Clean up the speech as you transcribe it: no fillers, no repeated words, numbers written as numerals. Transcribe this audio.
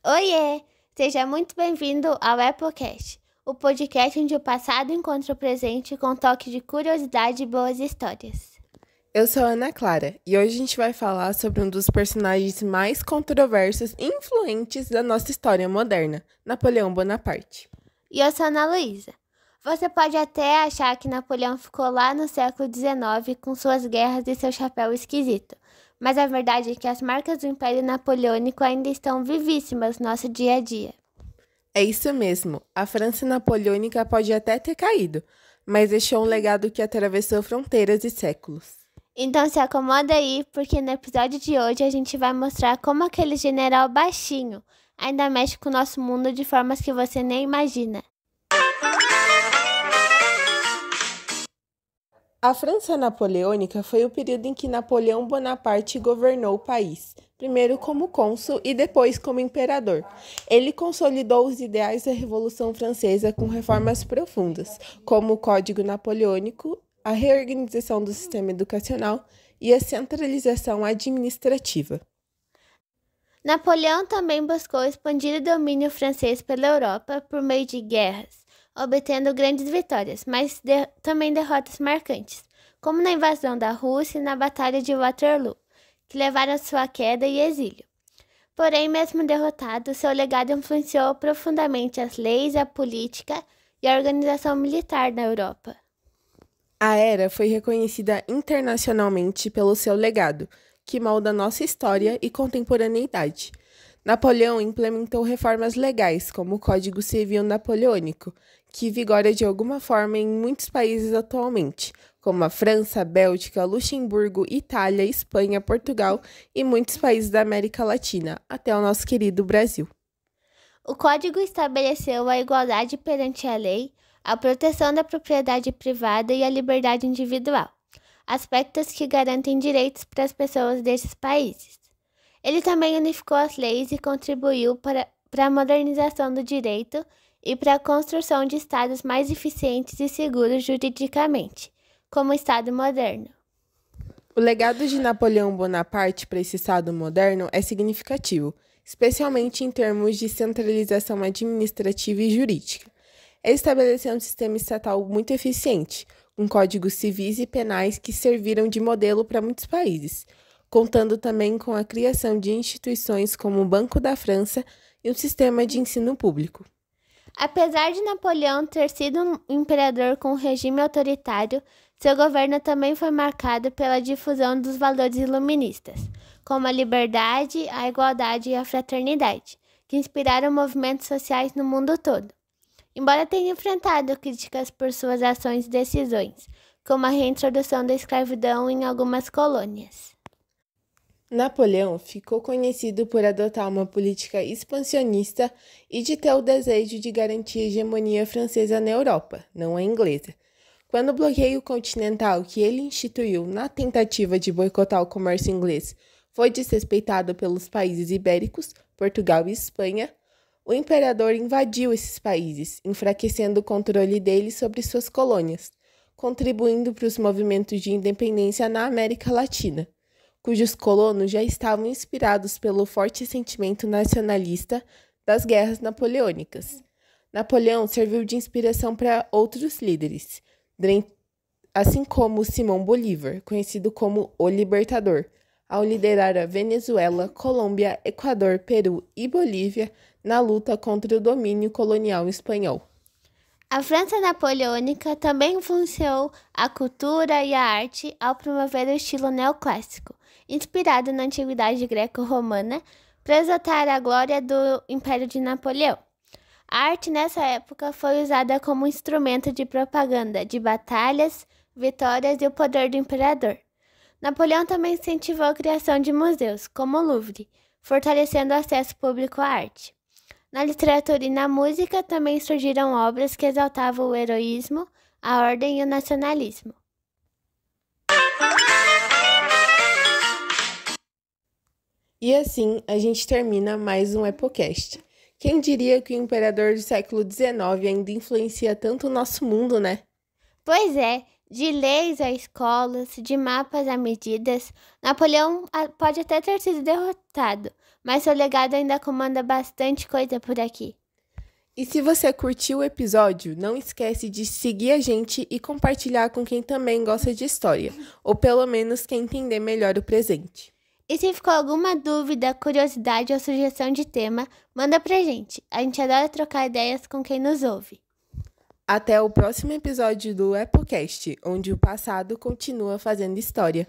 Oiê! Seja muito bem-vindo ao EpoCast, o podcast onde o passado encontra o presente com um toque de curiosidade e boas histórias. Eu sou a Ana Clara e hoje a gente vai falar sobre um dos personagens mais controversos e influentes da nossa história moderna, Napoleão Bonaparte. E eu sou a Ana Luísa. Você pode até achar que Napoleão ficou lá no século XIX com suas guerras e seu chapéu esquisito, mas a verdade é que as marcas do Império Napoleônico ainda estão vivíssimas no nosso dia a dia. É isso mesmo, a França napoleônica pode até ter caído, mas deixou um legado que atravessou fronteiras e séculos. Então se acomoda aí, porque no episódio de hoje a gente vai mostrar como aquele general baixinho ainda mexe com o nosso mundo de formas que você nem imagina. A França napoleônica foi o período em que Napoleão Bonaparte governou o país, primeiro como cônsul e depois como imperador. Ele consolidou os ideais da Revolução Francesa com reformas profundas, como o Código Napoleônico, a reorganização do sistema educacional e a centralização administrativa. Napoleão também buscou expandir o domínio francês pela Europa por meio de guerras, obtendo grandes vitórias, mas também derrotas marcantes, como na invasão da Rússia e na Batalha de Waterloo, que levaram a sua queda e exílio. Porém, mesmo derrotado, seu legado influenciou profundamente as leis, a política e a organização militar na Europa. A era foi reconhecida internacionalmente pelo seu legado, que molda nossa história e contemporaneidade. Napoleão implementou reformas legais, como o Código Civil Napoleônico, que vigora de alguma forma em muitos países atualmente, como a França, Bélgica, Luxemburgo, Itália, Espanha, Portugal e muitos países da América Latina, até o nosso querido Brasil. O Código estabeleceu a igualdade perante a lei, a proteção da propriedade privada e a liberdade individual, aspectos que garantem direitos para as pessoas desses países. Ele também unificou as leis e contribuiu para a modernização do direito e para a construção de estados mais eficientes e seguros juridicamente, como o Estado moderno. O legado de Napoleão Bonaparte para esse Estado moderno é significativo, especialmente em termos de centralização administrativa e jurídica. Ele estabeleceu um sistema estatal muito eficiente, com códigos civis e penais que serviram de modelo para muitos países, contando também com a criação de instituições como o Banco da França e um sistema de ensino público. Apesar de Napoleão ter sido um imperador com um regime autoritário, seu governo também foi marcado pela difusão dos valores iluministas, como a liberdade, a igualdade e a fraternidade, que inspiraram movimentos sociais no mundo todo. Embora tenha enfrentado críticas por suas ações e decisões, como a reintrodução da escravidão em algumas colônias. Napoleão ficou conhecido por adotar uma política expansionista e de ter o desejo de garantir a hegemonia francesa na Europa, não a inglesa. Quando o bloqueio continental que ele instituiu na tentativa de boicotar o comércio inglês foi desrespeitado pelos países ibéricos, Portugal e Espanha, o imperador invadiu esses países, enfraquecendo o controle dele sobre suas colônias, contribuindo para os movimentos de independência na América Latina, cujos colonos já estavam inspirados pelo forte sentimento nacionalista das guerras napoleônicas. Napoleão serviu de inspiração para outros líderes, assim como Simão Bolívar, conhecido como o Libertador, ao liderar a Venezuela, Colômbia, Equador, Peru e Bolívia na luta contra o domínio colonial espanhol. A França napoleônica também influenciou a cultura e a arte ao promover o estilo neoclássico, inspirado na antiguidade greco-romana, para exaltar a glória do Império de Napoleão. A arte nessa época foi usada como instrumento de propaganda de batalhas, vitórias e o poder do imperador. Napoleão também incentivou a criação de museus, como o Louvre, fortalecendo o acesso público à arte. Na literatura e na música também surgiram obras que exaltavam o heroísmo, a ordem e o nacionalismo. E assim a gente termina mais um EpoCast. Quem diria que o imperador do século XIX ainda influencia tanto o nosso mundo, né? Pois é, de leis a escolas, de mapas a medidas, Napoleão pode até ter sido derrotado, mas seu legado ainda comanda bastante coisa por aqui. E se você curtiu o episódio, não esquece de seguir a gente e compartilhar com quem também gosta de história, ou pelo menos quer entender melhor o presente. E se ficou alguma dúvida, curiosidade ou sugestão de tema, manda pra gente. A gente adora trocar ideias com quem nos ouve. Até o próximo episódio do EpoCast, onde o passado continua fazendo história.